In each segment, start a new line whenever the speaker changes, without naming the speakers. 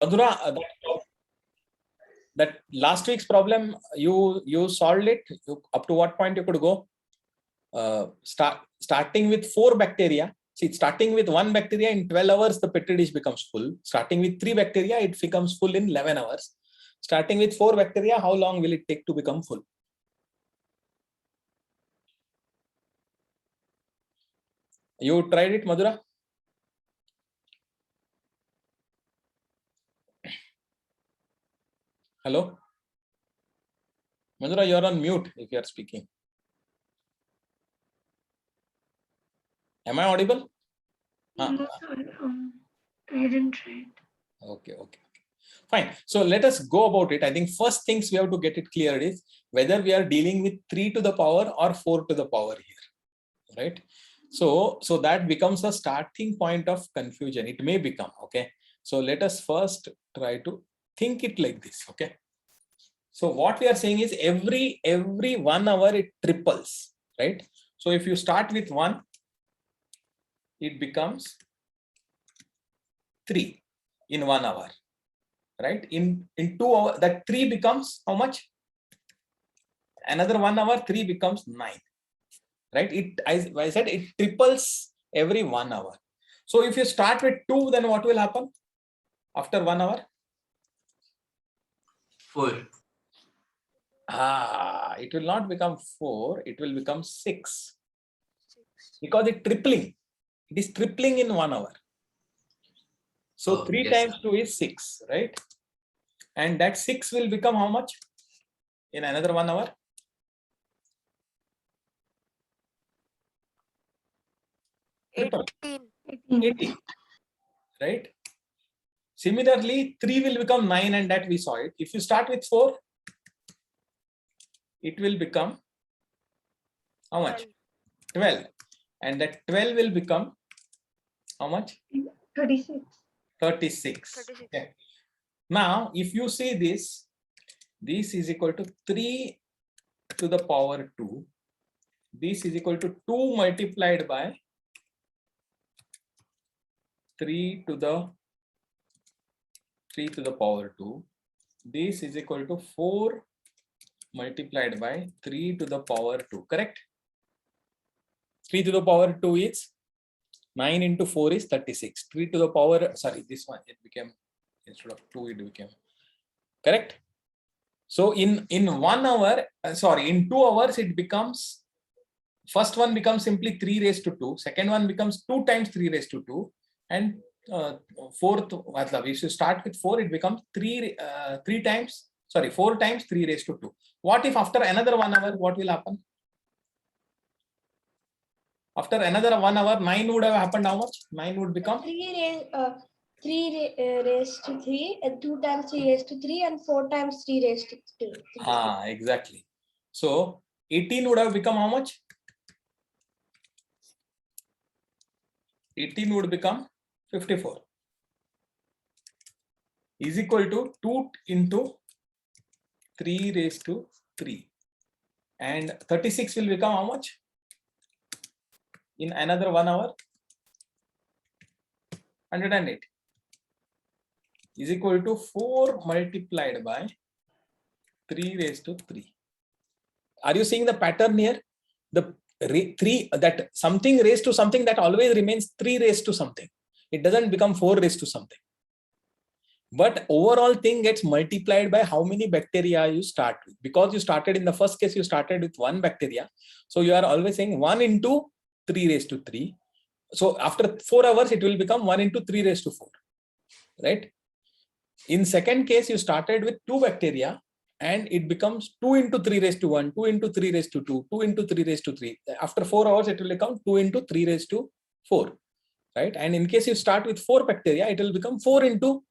Madhura, that last week's problem, you solved it. Up to what point you could go? Starting with 4 bacteria. See, starting with 1 bacteria in 12 hours, the petri dish becomes full. Starting with 3 bacteria, it becomes full in 11 hours. Starting with 4 bacteria, how long will it take to become full? You tried it, Madhura? Hello? Madhura, you're on mute if you're speaking. Am I audible?
No, I didn't try it.
Okay. Fine. So let us go about it. I think first things we have to get it clear is whether we are dealing with 3 to the power or 4 to the power here, right? So that becomes a starting point of confusion. It may become, okay? So let us first try to think it like this, okay? So what we are saying is every 1 hour it triples, right? So if you start with 1, it becomes 3 in 1 hour, right? In 2 hours, that 3 becomes how much? Another 1 hour, 3 becomes 9, right? I said it triples every 1 hour. So if you start with 2, then what will happen after 1 hour?
4.
It will not become 4, it will become 6 because it's tripling. It is tripling in 1 hour. So 3 times 2 is 6, right? And that 6 will become how much in another 1 hour? 18, right? Similarly, 3 will become 9, and that we saw it. If you start with 4, it will become how much? 12. And that 12 will become how much?
36.
36. Okay. Now, if you see this is equal to 3 to the power 2. This is equal to 2 multiplied by 3 to the power 2. This is equal to 4 multiplied by 3 to the power 2, correct? 3 to the power 2 is 9 into 4 is 36. 3 to the power, sorry, this one, it became, instead of 2, it became, correct? So in 1 hour, in 2 hours, it becomes, first one becomes simply 3 raised to 2. Second one becomes 2 times 3 raised to 2. And fourth, if you start with 4, it becomes 4 times 3 raised to 2. What if after another 1 hour, what will happen? After another 1 hour, 9 would have happened. How much? 9 would become
3 raised to 3, and 2 times 3 raised to 3, and 4 times 3 raised to 2.
Exactly. So 18 would have become how much? 18 would become 54 is equal to 2 into 3 raised to 3, and 36 will become how much in another 1 hour? 108 is equal to 4 multiplied by 3 raised to 3. Are you seeing the pattern here? The 3, that something raised to something, that always remains 3 raised to something. It doesn't become 4 raised to something. But overall thing gets multiplied by how many bacteria you start with. Because you started in the first case, you started with 1 bacteria. So you are always saying 1 into 3 raised to 3. So after 4 hours, it will become 1 into 3 raised to 4, right? In second case, you started with 2 bacteria, and it becomes 2 into 3 raised to 1, 2 into 3 raised to 2, 2 into 3 raised to 3. After 4 hours, it will become 2 into 3 raised to 4, right? And in case you start with 4 bacteria, it will become 4 into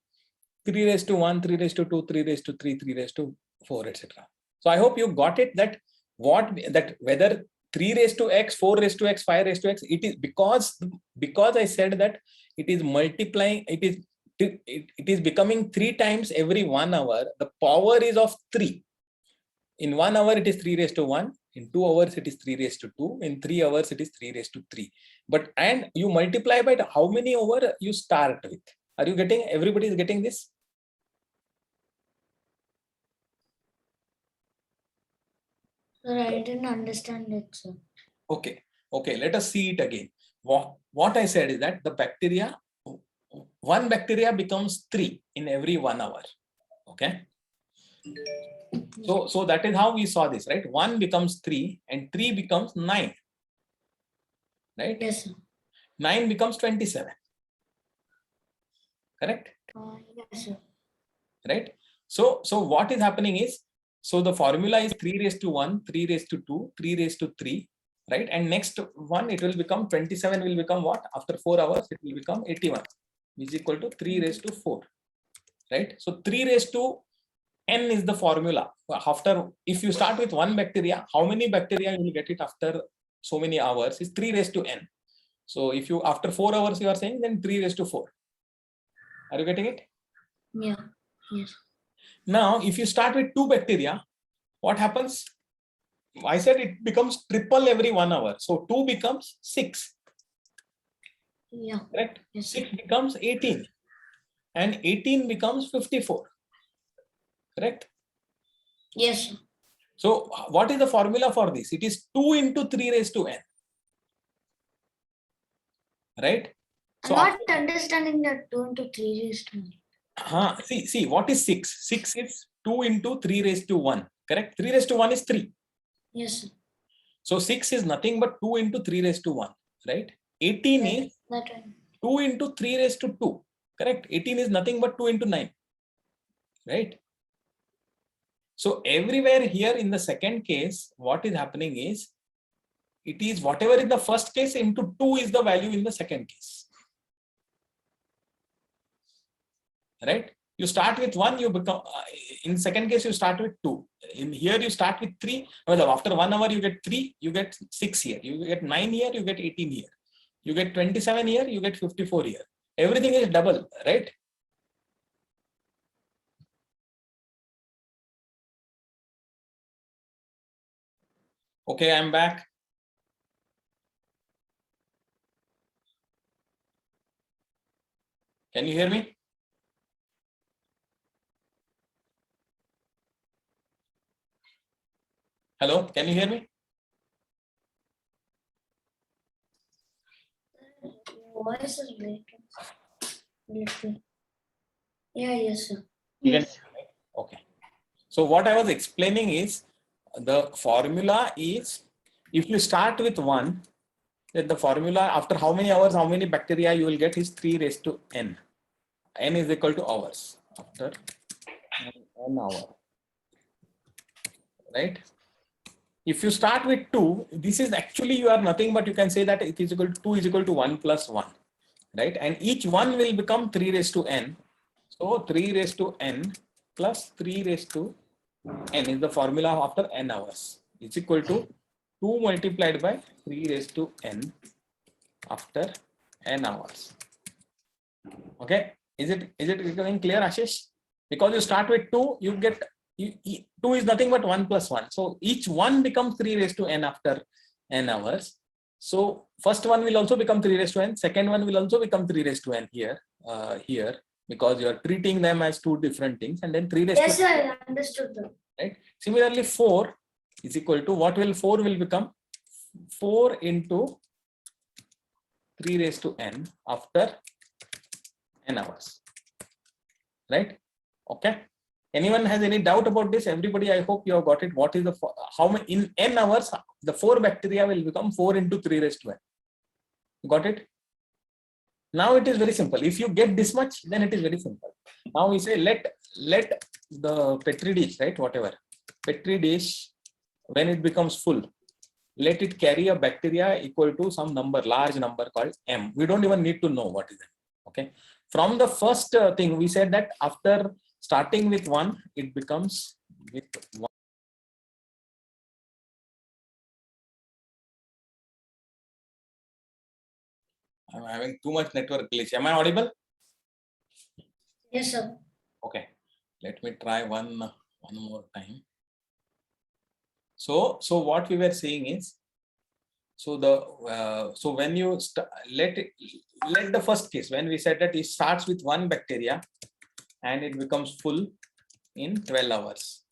3 raised to 1, 3 raised to 2, 3 raised to 3, 3 raised to 4, etc. So I hope you got it, that whether 3 raised to x, 4 raised to x, 5 raised to x, it is because I said that it is multiplying, it is becoming 3 times every 1 hour. The power is of 3. In 1 hour, it is 3 raised to 1. In 2 hours, it is 3 raised to 2. In 3 hours, it is 3 raised to 3. And you multiply by how many over you start with. Are you getting, everybody is getting this?
Sir, I didn't understand it, sir.
Okay, okay, let us see it again. What I said is that the bacteria, one bacteria becomes 3 in every 1 hour. Okay. So that is how we saw this, right? 1 becomes 3 and 3 becomes 9, right?
Yes, sir.
9 becomes 27. Correct?
Yes, sir.
Right? So what is happening is, so the formula is 3 raised to 1, 3 raised to 2, 3 raised to 3, right? And next one, it will become 27 will become what? After 4 hours, it will become 81, which is equal to 3 raised to 4, right? So 3 raised to n is the formula. After, if you start with 1 bacteria, how many bacteria you will get it after so many hours is 3 raised to n. So if you, after 4 hours you are saying, then 3 raised to 4. Are you getting it?
Yeah. Yes.
Now, if you start with 2 bacteria, what happens? I said it becomes triple every 1 hour. So 2 becomes 6.
Yeah.
Correct?
Yes,
6 becomes 18. And 18 becomes 54. Correct?
Yes, sir.
So what is the formula for this? It is 2 into 3 raised to n. Right? So
I'm not understanding that 2 into 3 raised to 1.
see, what is 6? 6 is 2 into 3 raised to 1. Correct? 3 raised to 1 is 3.
Yes, sir.
So 6 is nothing but 2 into 3 raised to 1. Right? 18 is
That right.
2 into 3 raised to 2. Correct? 18 is nothing but 2 into 9. Right? So everywhere here in the second case, what is happening is, it is whatever in the first case into 2 is the value in the second case. Right? You start with 1, you become, in second case, you start with 2. In here, you start with 3. Well, after 1 hour, you get 3, you get 6 here. You get 9 here, you get 18 here. You get 27 here, you get 54 here. Everything is double, right? Okay, I'm back. Can you hear me? Hello, can you hear me?
Your voice is breaking. Little. Yeah, yes, sir.
Yes. Okay. So what I was explaining is, the formula is, if you start with 1, then the formula after how many hours, how many bacteria you will get is 3 raised to n. N is equal to hours after n hour. Right? If you start with 2, this is actually, you are nothing but you can say that it is equal to 2 is equal to 1 plus 1. Right? And each one will become 3 raised to n. So 3 raised to n plus 3 raised to n is the formula after n hours. It's equal to 2 multiplied by 3 raised to n after n hours. Okay, is it becoming clear, Ashish? Because you start with 2, you get 2 is nothing but 1 plus 1. So each one becomes 3 raised to n after n hours. So first one will also become 3 raised to n. Second one will also become 3 raised to n here, because you are treating them as 2 different things. And then 3 raised
Yes,
to
sir, I understood that.
right. Similarly, 4 is equal to, what will 4 will become? 4 into 3 raised to n after n hours. Right? Okay. Anyone has any doubt about this? Everybody, I hope you have got it. What is the, how many in n hours the 4 bacteria will become 4 into 3 raised to n. Got it? Now it is very simple. If you get this much, then it is very simple. Now we say let the Petri dish, right? Whatever Petri dish, when it becomes full, let it carry a bacteria equal to some number, large number called m. We don't even need to know what is it. Okay. From the first thing, we said that after starting with 1, it becomes with 1. I'm having too much network glitch. Am I audible?
Yes, sir.
Okay. Let me try one more time. So what we were saying is, so when you let the first case, when we said that it starts with 1 bacteria and it becomes full in 12 hours.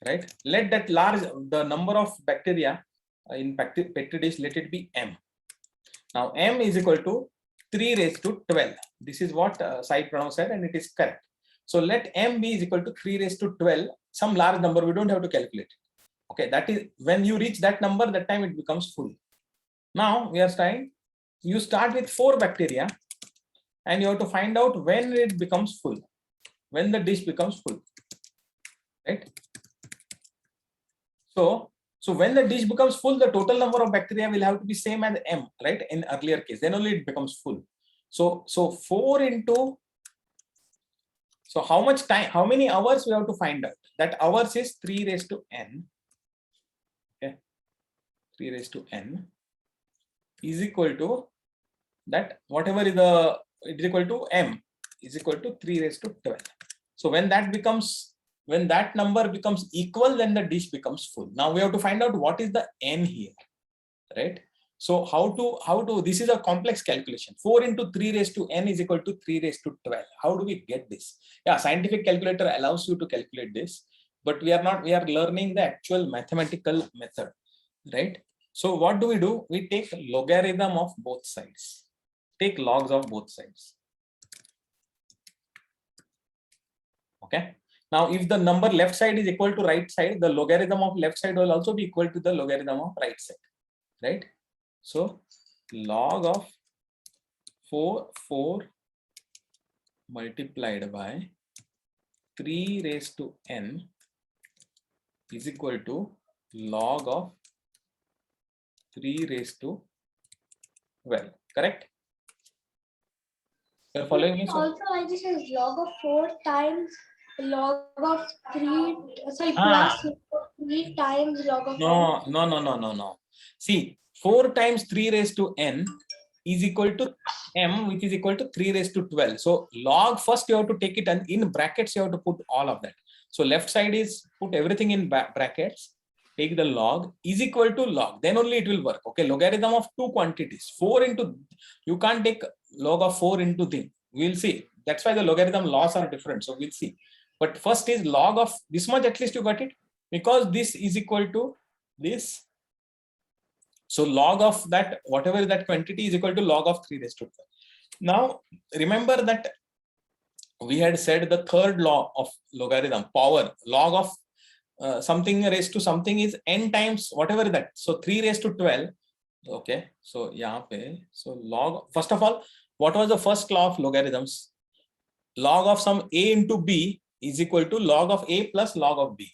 right? Let that large, the number of bacteria in petri dish, let it be m. Now m is equal to 3 raised to 12. This is what Sai Pranav said, and it is correct. So let m be is equal to 3 raised to 12, some large number, we don't have to calculate it. Okay, that is when you reach that number, that time it becomes full. Now we are starting, you start with 4 bacteria and you have to find out when it becomes full, when the dish becomes full, right? So when the dish becomes full, the total number of bacteria will have to be same as m, right? In earlier case, then only it becomes full. So 4 into, so how much time, how many hours we have to find out? That hours is 3 raised to n. Okay, 3 raised to n is equal to that, whatever is the, it is equal to m is equal to 3 raised to 12. So when that becomes, when that number becomes equal, then the dish becomes full. Now we have to find out what is the n here, right? So how to, this is a complex calculation. 4 into 3 raised to n is equal to 3 raised to 12. How do we get this? Yeah, scientific calculator allows you to calculate this, but we are not, we are learning the actual mathematical method, right? So what do? We take logarithm of both sides. Take logs of both sides. Okay. Now, if the number left side is equal to right side, the logarithm of left side will also be equal to the logarithm of right side, right? So log of 4 multiplied by 3 raised to n is equal to log of 3 raised to 12, correct? You're following me?
Also, I just says log of 4 times log of 3, sorry, plus 3 times log of
No. See, 4 times 3 raised to n is equal to m, which is equal to 3 raised to 12. So log, first you have to take it, and in brackets you have to put all of that. So left side is put everything in brackets, take the log is equal to log, then only it will work. Okay, logarithm of 2 quantities, 4 into, you can't take log of 4 into thing. We'll see. That's why the logarithm laws are different. So we'll see. But first is log of this much, at least you got it, because this is equal to this. So log of that, whatever that quantity, is equal to log of 3 raised to 12. Now remember that we had said the third law of logarithm, power, log of something raised to something is n times whatever that. So 3 raised to 12. Okay, so so log, first of all, what was the first law of logarithms? Log of some a into b is equal to log of a plus log of b.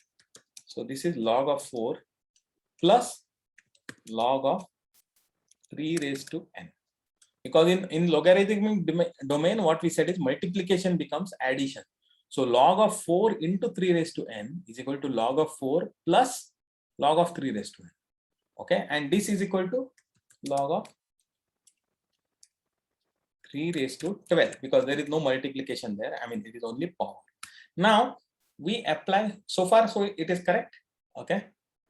So this is log of 4 plus log of 3 raised to n. Because in logarithmic domain, what we said is multiplication becomes addition. So log of 4 into 3 raised to n is equal to log of 4 plus log of 3 raised to n. Okay, and this is equal to log of 3 raised to 12, because there is no multiplication there. I mean, it is only power. Now we apply, so far so it is correct. Okay,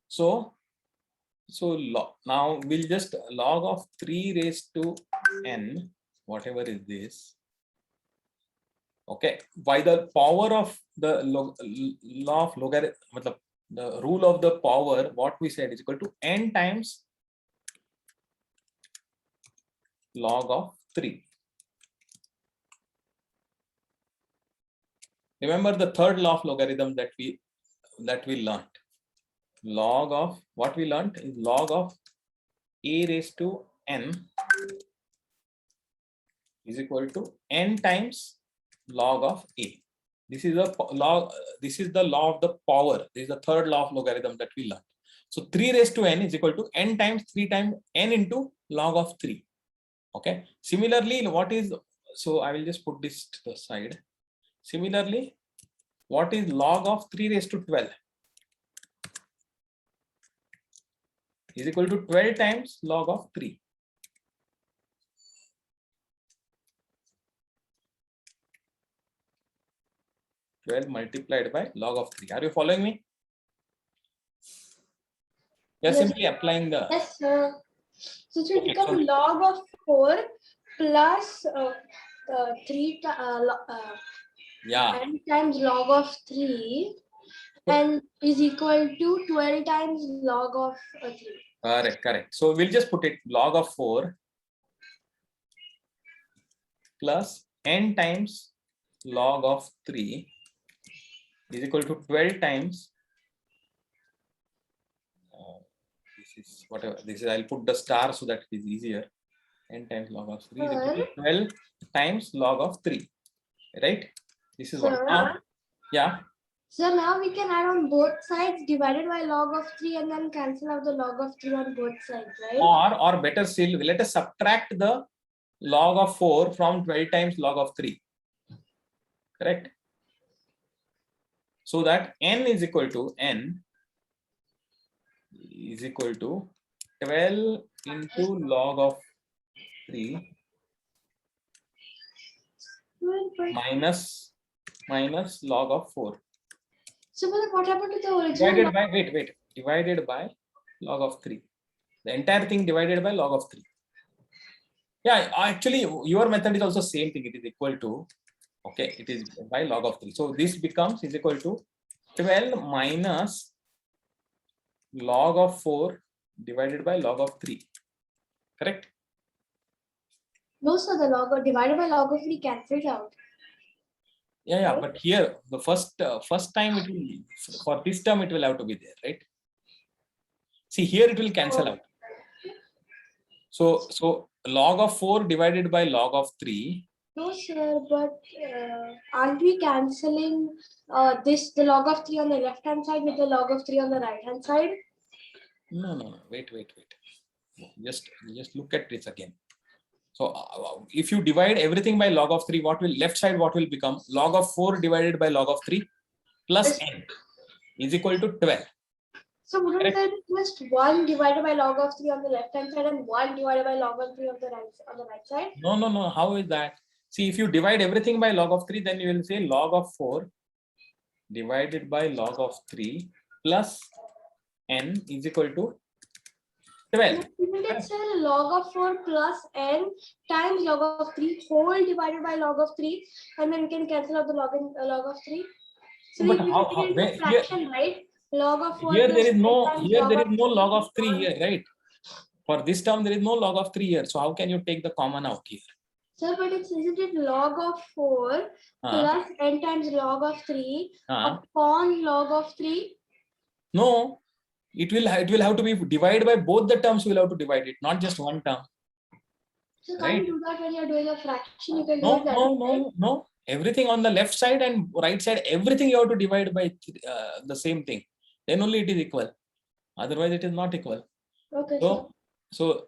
so now we'll just log of 3 raised to n, whatever is this. Okay, by the power of the law of logarithm, the rule of the power, what we said is equal to n times log of 3. Remember the third law of logarithm that we learned. Log of, what we learned is log of a raised to n is equal to n times log of a. This is the law. This is the law of the power. This is the third law of logarithm that we learned. So 3 raised to n is equal to n times 3 times n into log of 3. Okay. Similarly, what is, so I will just put this to the side. Similarly, what is log of 3 raised to 12? Is equal to 12 times log of 3. Multiplied by log of 3. Are you following me? You are simply applying the.
Yes, sir. So it will become log of 4 plus 3
yeah,
n times log of 3 n is equal to 12 times log of 3.
Correct. So we'll just put it log of 4 plus n times log of 3 is equal to 12 times. This is whatever. This is, I'll put the star so that it is easier. N times log of 3 is equal to 12 times log of 3. Right? This is what.
Sir?
Now, yeah.
So now we can add on both sides divided by log of 3 and then cancel out the log of 3 on both sides, right?
Or better still, let us subtract the log of 4 from 12 times log of 3. Correct? So that n is equal to 12 into log of 3 minus log of 4
So but what happened to the original?
divided by log of 3. The entire thing divided by log of 3. Yeah, actually your method is also same thing. It is equal to, okay, it is by log of 3. So this becomes is equal to 12 minus log of 4 divided by log of 3. Correct?
No, sir, the log of divided by log of 3 cancels out.
Yeah, but here the first time it will, for this term it will have to be there, right? See, here it will cancel out. So log of 4 divided by log of 3.
No, sir, but aren't we cancelling the log of 3 on the left hand side with the log of 3 on the right hand side?
No. Wait. Just look at this again. So if you divide everything by log of 3, what will left side what will become? Log of 4 divided by log of 3 plus n is equal to 12.
So wouldn't there be just 1 divided by log of 3 on the left hand side and 1 divided by log of 3 on the right side?
No. How is that? See, if you divide everything by log of 3, then you will say log of 4 divided by log of 3 plus n is equal to 12.
Let's say log of 4 plus n times log of 3 whole divided by log of 3, and then we can cancel out the log of 3. So
But
we
how
can
where,
do fraction, right? Log of 4
here
plus
there is
n
no
times
here
log
there
of
is no
3
log of 3 here, right? For this term there is no log of 3 here. So how can you take the common out here?
Sir, but isn't it log of 4 plus n times log of 3 upon log of 3?
No, it will have to be divided by both the terms. You will have to divide it, not just one term.
So can't you do that when you're doing a fraction? You can do it that way.
No. Everything on the left side and right side, everything you have to divide by the same thing. Then only it is equal. Otherwise, it is not equal.
Okay.
So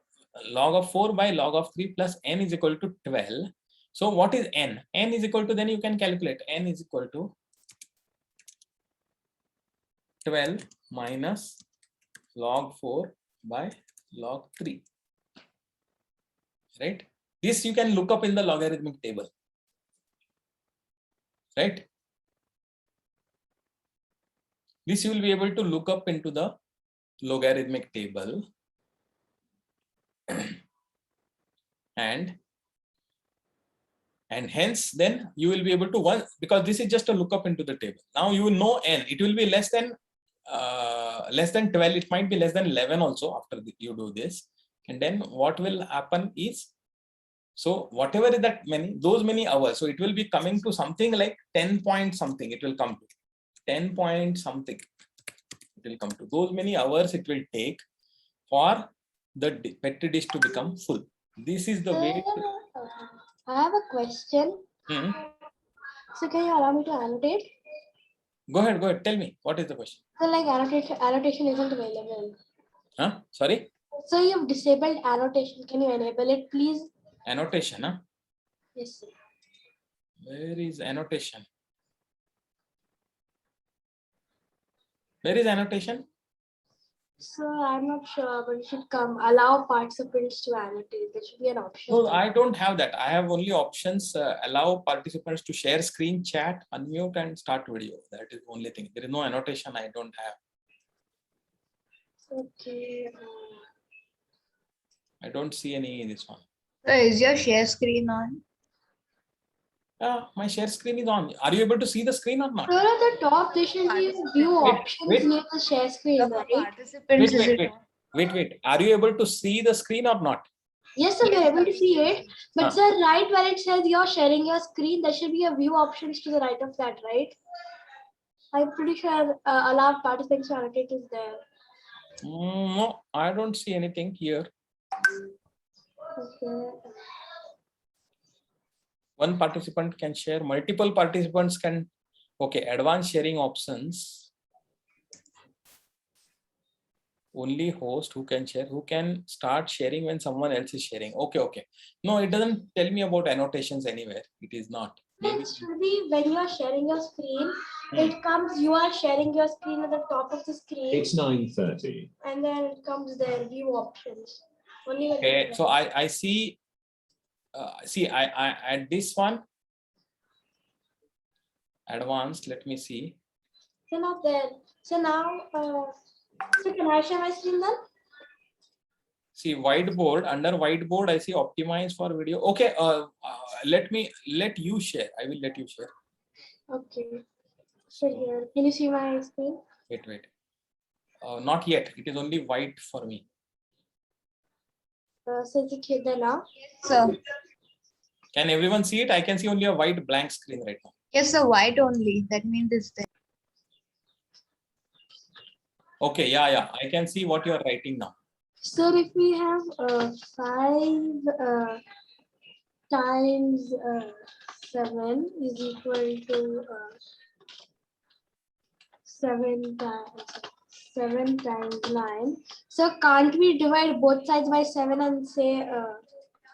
log of 4 by log of 3 plus n is equal to 12. So what is n? N is equal to, then you can calculate. N is equal to 12 minus log 4 by log 3. Right? This you can look up in the logarithmic table. Right? This you will be able to look up into the logarithmic table. And hence then you will be able to because this is just a lookup into the table. Now you will know n. It will be less than 12. It might be less than 11 also after you do this. And then what will happen is, so whatever is that those many hours, so it will be coming to something like 10 point something. It will come to 10 point something. It will come to those many hours it will take for the petri dish to become full. This is the way.
I have a question. So can you allow me to annotate?
Go ahead. Tell me, what is the question?
So like annotation isn't available.
Sorry?
So you've disabled annotation. Can you enable it, please?
Annotation, huh?
Yes, sir.
Where is annotation? Where is annotation?
So I'm not sure, but it should come. Allow participants to annotate. There should be an option.
No, I don't have that. I have only options. Allow participants to share screen, chat, unmute, and start video. That is the only thing. There is no annotation. I don't have.
Okay.
I don't see any in this one.
So is your share screen on?
My share screen is on. Are you able to see the screen or not?
Sir, at the top, there should be view
Wait,
options
wait.
near the share screen,
For
right?
participants, is it on?
Wait. Are you able to see the screen or not?
Yes, sir, we are able to see it. But
Huh.
sir, right where it says you're sharing your screen, there should be a view options to the right of that, right? I'm pretty sure allow participants to allocate is there.
No, I don't see anything here.
Okay.
One participant can share, multiple participants can. Okay, advanced sharing options. Only host who can share, who can start sharing when someone else is sharing. Okay. No, it doesn't tell me about annotations anywhere. It is not. Maybe.
It should be when you are sharing your screen, it comes, you are sharing your screen at the top of the screen.
It's 9:30.
And then it comes there, view options. Only when
Okay,
you-
so I see. I at this one. Advanced. Let me see.
So not there. So now, so can I share my screen then?
See whiteboard, under whiteboard I see optimize for video. Okay, let you share. I will let you share.
Okay. So here, can you see my screen?
Wait. Not yet. It is only white for me.
So is it here there now?
So,
Can everyone see it? I can see only a white blank screen right now.
yes, sir, white only. That means it's there.
Okay, yeah. I can see what you are writing now.
So if we have 5 times 7 is equal to 7 times 9. So can't we divide both sides by 7 and say,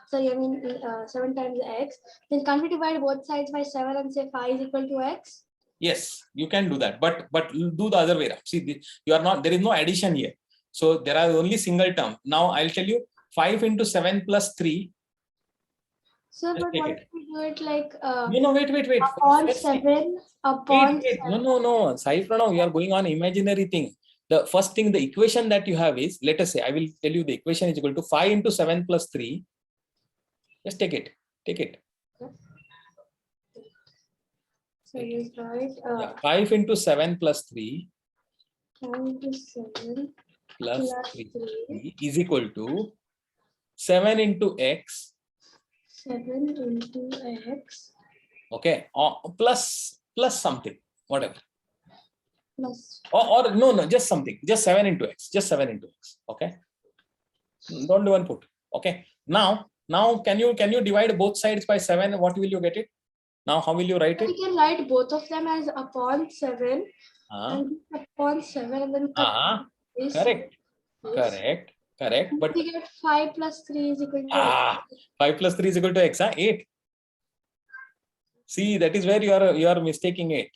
sorry, I mean 7 times x. Then can't we divide both sides by 7 and say 5 is equal to x?
Yes, you can do that, but do the other way around. See, you are not. There is no addition here, so there are only single term. Now I'll tell you 5 into 7 plus 3.
So
Just
but
take
what
it.
if we do it like
No, wait.
upon
First thing-
7 upon
Wait.
7?
No. Sai Pranav, you are going on imaginary thing. The first thing, the equation that you have is, let us say, I will tell you the equation is equal to 5 into 7 plus 3. Just take it.
So you write
Yeah, 5 into 7 plus 3
into 7
plus
plus
3
3,
is equal to 7 into x.
7 into x
Okay, or plus something, whatever.
plus
Or no, just something, just 7 into x, okay. Don't do one put. Okay, now can you divide both sides by 7? What will you get it? Now how will you write it?
we can write both of them as upon 7 and upon 7 and then this.
Correct.
This.
But
We get 5 plus 3 is equal to
5 plus 3 is equal to x, 8. See, that is where you are mistaking it.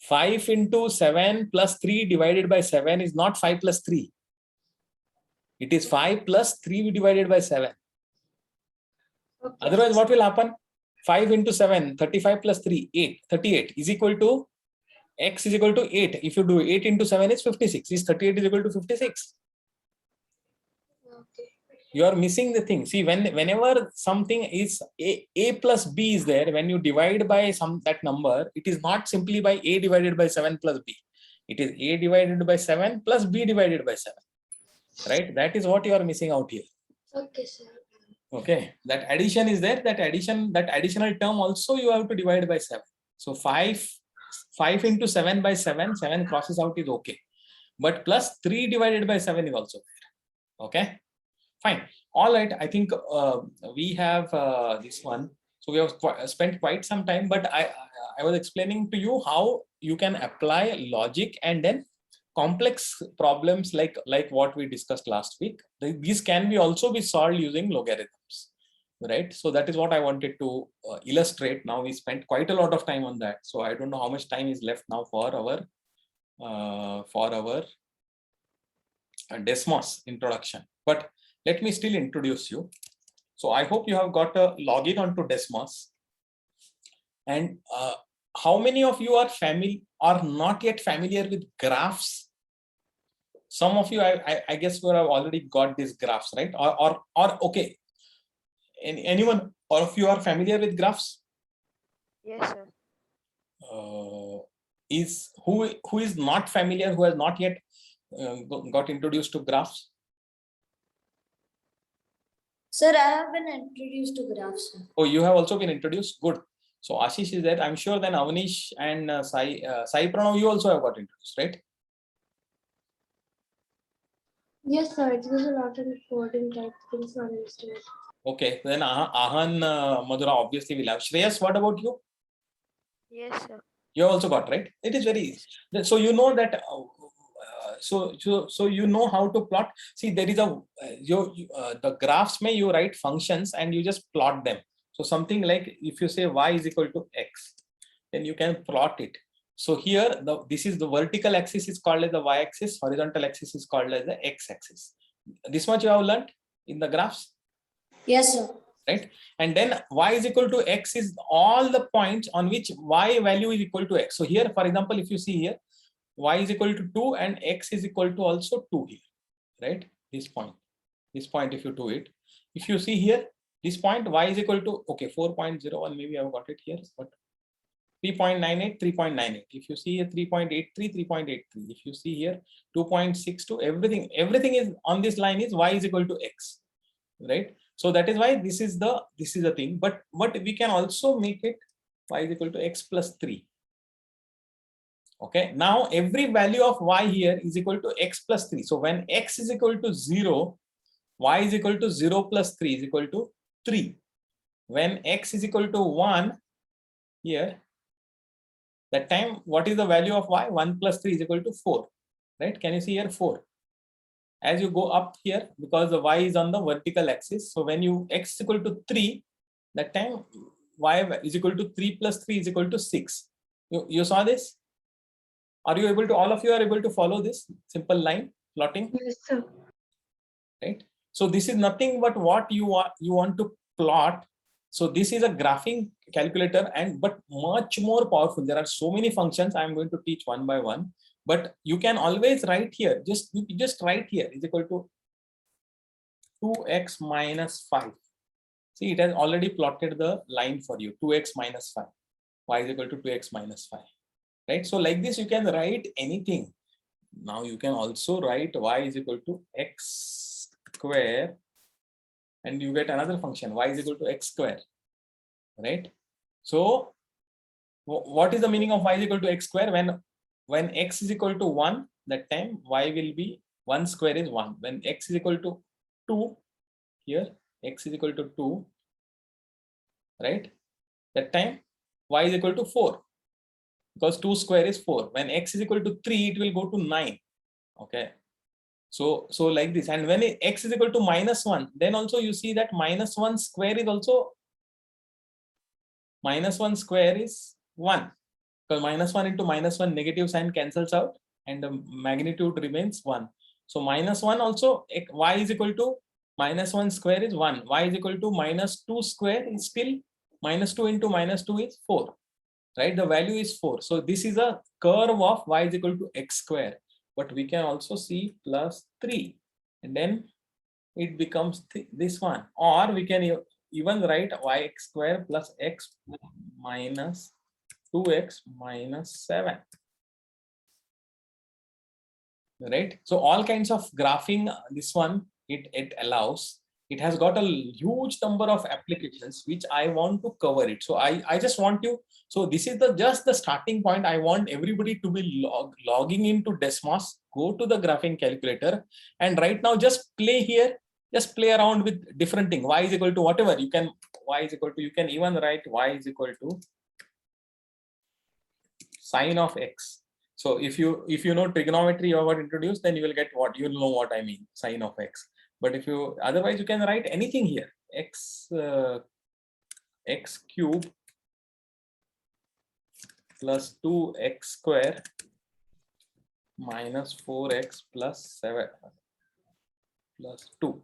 5 into 7 plus 3 divided by 7 is not 5 plus 3. It is 5 plus 3 divided by 7.
Okay.
Otherwise, what will happen? 5 into 7, 35 plus 3, 8. 38 is equal to x is equal to 8. If you do 8 into 7 is 56. Is 38 is equal to 56?
Okay.
You are missing the thing. See, whenever something is a plus b is there, when you divide by that number, it is not simply by a divided by 7 plus b. It is a divided by 7 plus b divided by 7. Right? That is what you are missing out here.
Okay, sir.
Okay, that addition is there. That additional term also you have to divide by 7. So 5 into 7 by 7, 7 crosses out is okay. But plus 3 divided by 7 is also there. Okay, fine. All right, I think we have this one. So we have spent quite some time, but I was explaining to you how you can apply logic and then complex problems like what we discussed last week. These can also be solved using logarithms, right? So that is what I wanted to illustrate. Now we spent quite a lot of time on that, so I don't know how much time is left now for our Desmos introduction, but let me still introduce you. So I hope you have got a login onto Desmos. And how many of you are not yet familiar with graphs? Some of you, I guess, would have already got these graphs, right? Or okay. Anyone of you are familiar with graphs?
Yes, sir.
Is who is not familiar, who has not yet got introduced to graphs?
Sir, I have been introduced to graphs. Sir.
Oh, you have also been introduced. Good. So Ashish is there. I'm sure then Avnish and Sai Pranav, you also have got introduced, right?
Yes, sir. It was a lot of coding type things on instrument.
Okay. Then Ahan, Madhura obviously will have. Shreyas, what about you?
Yes, sir.
You have also got, right? It is very easy. So you know that. So you know how to plot. See, there is a the graphs may you write functions and you just plot them. So something like if you say y is equal to x, then you can plot it. So here this is the vertical axis is called as the y-axis, horizontal axis is called as the x-axis. This much you have learned in the graphs.
Yes, sir.
Right, and then y is equal to x is all the points on which y value is equal to x. So here, for example, if you see here, y is equal to 2 and x is equal to also 2 here, right? This point if you do it, if you see here, this point y is equal to, okay, 4.01, maybe I've got it here, but 3.98, 3.98. If you see here 3.83, 3.83. If you see here 2.62, everything is on this line is y is equal to x, right? So that is why this is the thing. But we can also make it y is equal to x plus 3. Okay, now every value of y here is equal to x plus 3. So when x is equal to 0, y is equal to 0 plus 3 is equal to 3. When x is equal to 1 here, that time what is the value of y? 1 plus 3 is equal to 4, right? Can you see here 4? As you go up here, because the y is on the vertical axis, so when you x is equal to 3, that time y is equal to 3 plus 3 is equal to 6. You saw this? Are you able to, all of you are able to follow this simple line plotting?
Yes, sir.
Right. So this is nothing but what you want to plot. So this is a graphing calculator, but much more powerful. There are so many functions. I'm going to teach one by one, but you can always write here. You just write here is equal to 2x minus 5. See, it has already plotted the line for you. 2x minus 5. Y is equal to 2x minus 5. Right. So like this, you can write anything. Now you can also write y is equal to x square, and you get another function y is equal to x square, right? So what is the meaning of y is equal to x square? When x is equal to 1, that time y will be 1 square is 1. When x is equal to 2, here x is equal to 2, right? That time y is equal to 4, because 2 square is 4. When x is equal to 3, it will go to 9. Okay. So like this, and when x is equal to minus 1, then also you see that minus 1 square is also, minus 1 square is 1, because minus 1 into minus 1 negative sign cancels out and the magnitude remains 1. So minus 1 also, y is equal to minus 1 square is 1, y is equal to minus 2 square is still minus 2 into minus 2 is 4, right? The value is 4. So this is a curve of y is equal to x square. But we can also see plus 3, and then it becomes this one, or we can even write yx square plus x minus 2x minus 7, right? So all kinds of graphing, this one it allows. It has got a huge number of applications which I want to cover it. So I just want you, so this is just the starting point. I want everybody to be logging into Desmos, go to the graphing calculator, and right now just play here, just play around with different thing. Y is equal to whatever, you can, y is equal to, you can even write y is equal to sine of x. So if you know trigonometry or what introduced, then you will get what, you will know what I mean, sine of x. But if you, otherwise you can write anything here, x cube plus 2x square minus 4x plus 7 plus 2,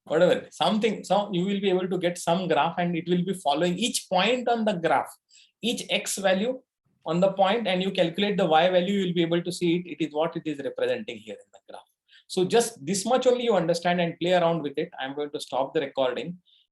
whatever, something. So you will be able to get some graph, and it will be following each point on the graph, each x value on the point, and you calculate the y value, you will be able to see it. It is what it is representing here in the graph. So just this much only you understand and play around with it. I'm going to stop the recording.